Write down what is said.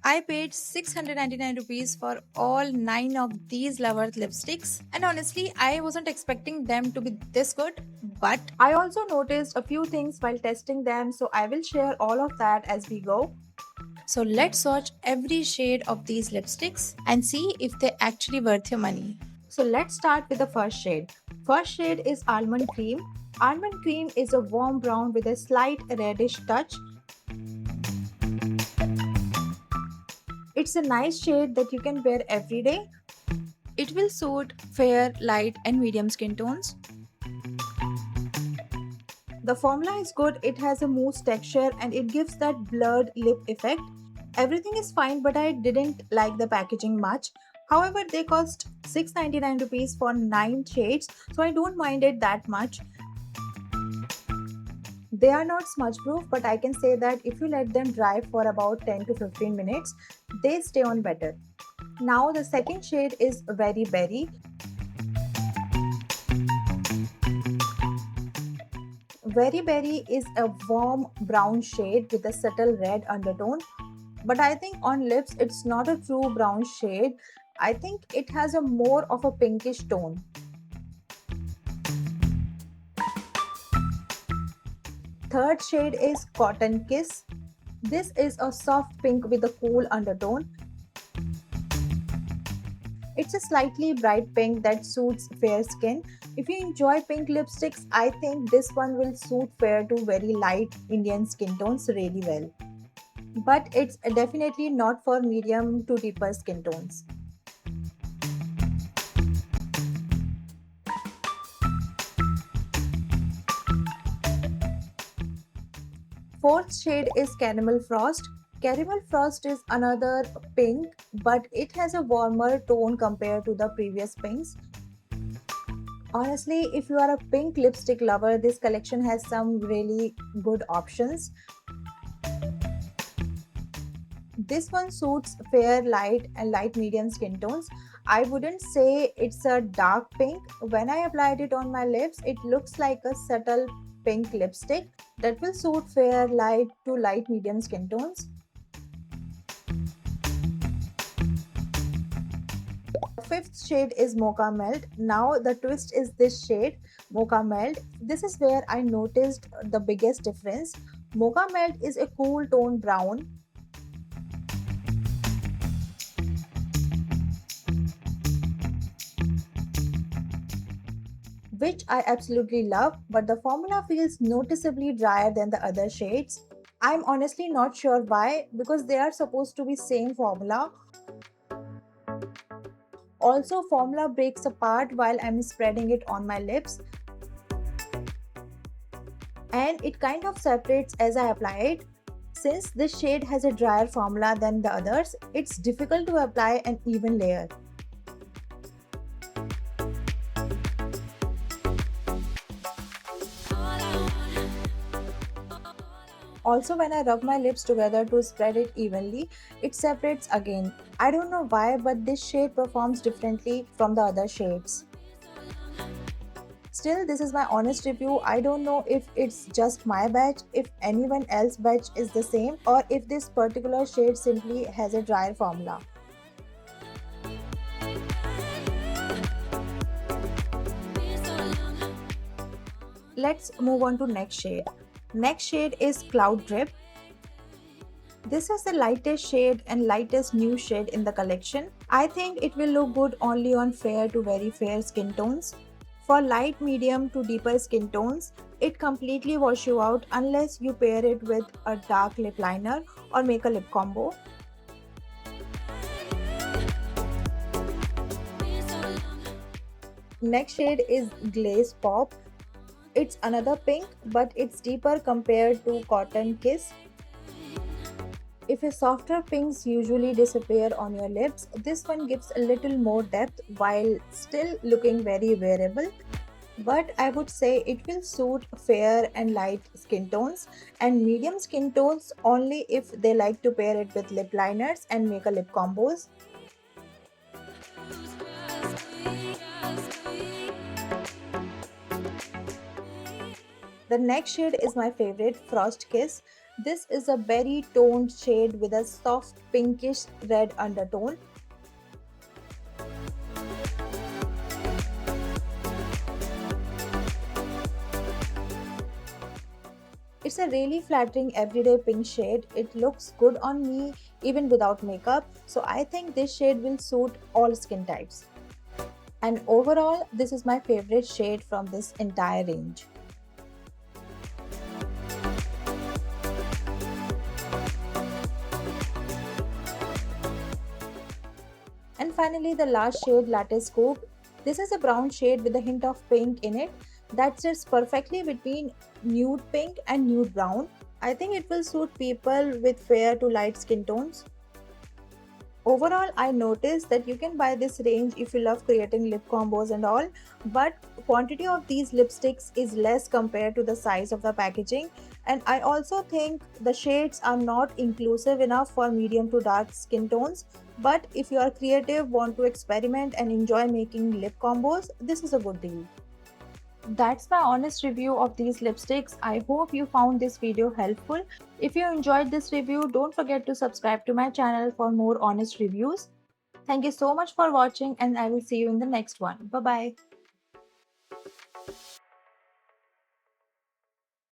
I paid 699 rupees for all 9 of these Lovers lipsticks, and honestly, I wasn't expecting them to be this good. But I also noticed a few things while testing them, so I will share all of that as we go. So let's swatch every shade of these lipsticks and see if they're actually worth your money. So let's start with the first shade. First shade is Almond Cream. Almond Cream is a warm brown with a slight reddish touch. It's a nice shade that you can wear every day. It will suit fair, light, and medium skin tones. The formula is good, it has a mousse texture and it gives that blurred lip effect. Everything is fine, but I didn't like the packaging much. However, they cost 699 rupees for 9 shades, so I don't mind it that much. They are not smudge proof, but I can say that if you let them dry for about 10 to 15 minutes, they stay on better. Now the second shade is Very Berry. Very Berry is a warm brown shade with a subtle red undertone, but I think on lips it's not a true brown shade. I think it has a more of a pinkish tone. Third shade is Cotton Kiss. This is a soft pink with a cool undertone. It's a slightly bright pink that suits fair skin. If you enjoy pink lipsticks, I think this one will suit fair to very light Indian skin tones really well. But it's definitely not for medium to deeper skin tones. Fourth shade is Caramel Frost. Caramel Frost is another pink, but it has a warmer tone compared to the previous pinks. Honestly, if you are a pink lipstick lover, this collection has some really good options. This one suits fair, light, and light medium skin tones. I wouldn't say it's a dark pink. When I applied it on my lips, it looks like a subtle pink lipstick that will suit fair, light to light medium skin tones. Fifth shade is Mocha Melt. Now the twist is this shade, Mocha Melt. This is where I noticed the biggest difference. Mocha Melt is a cool tone brown, which I absolutely love, but the formula feels noticeably drier than the other shades. I'm honestly not sure why, because they are supposed to be same formula. Also, formula breaks apart while I'm spreading it on my lips, and it kind of separates as I apply it. Since this shade has a drier formula than the others, it's difficult to apply an even layer. Also, when I rub my lips together to spread it evenly, it separates again. I don't know why, but this shade performs differently from the other shades. Still, this is my honest review. I don't know if it's just my batch, if anyone else's batch is the same, or if this particular shade simply has a drier formula. Let's move on to next shade. Next shade is Cloud Drip. This is the lightest shade and lightest new shade in the collection. I think it will look good only on fair to very fair skin tones. For light, medium to deeper skin tones, it completely washes you out unless you pair it with a dark lip liner or make a lip combo. Next shade is Glaze Pop. It's another pink, but it's deeper compared to Cotton Kiss. If a softer pinks usually disappear on your lips, this one gives a little more depth while still looking very wearable. But I would say it will suit fair and light skin tones and medium skin tones only if they like to pair it with lip liners and make a lip combos. The next shade is my favorite, Frost Kiss. This is a berry toned shade with a soft pinkish red undertone. It's a really flattering everyday pink shade. It looks good on me even without makeup. So I think this shade will suit all skin types. And overall, this is my favorite shade from this entire range. And finally, the last shade, Latte Scoop. This is a brown shade with a hint of pink in it that sits perfectly between nude pink and nude brown. I think it will suit people with fair to light skin tones. Overall, I noticed that you can buy this range if you love creating lip combos and all, but quantity of these lipsticks is less compared to the size of the packaging, and I also think the shades are not inclusive enough for medium to dark skin tones. But if you are creative, want to experiment and enjoy making lip combos, this is a good deal. That's my honest review of these lipsticks. I hope you found this video helpful. If you enjoyed this review, don't forget to subscribe to my channel for more honest reviews. Thank you so much for watching, and I will see you in the next one. Bye bye.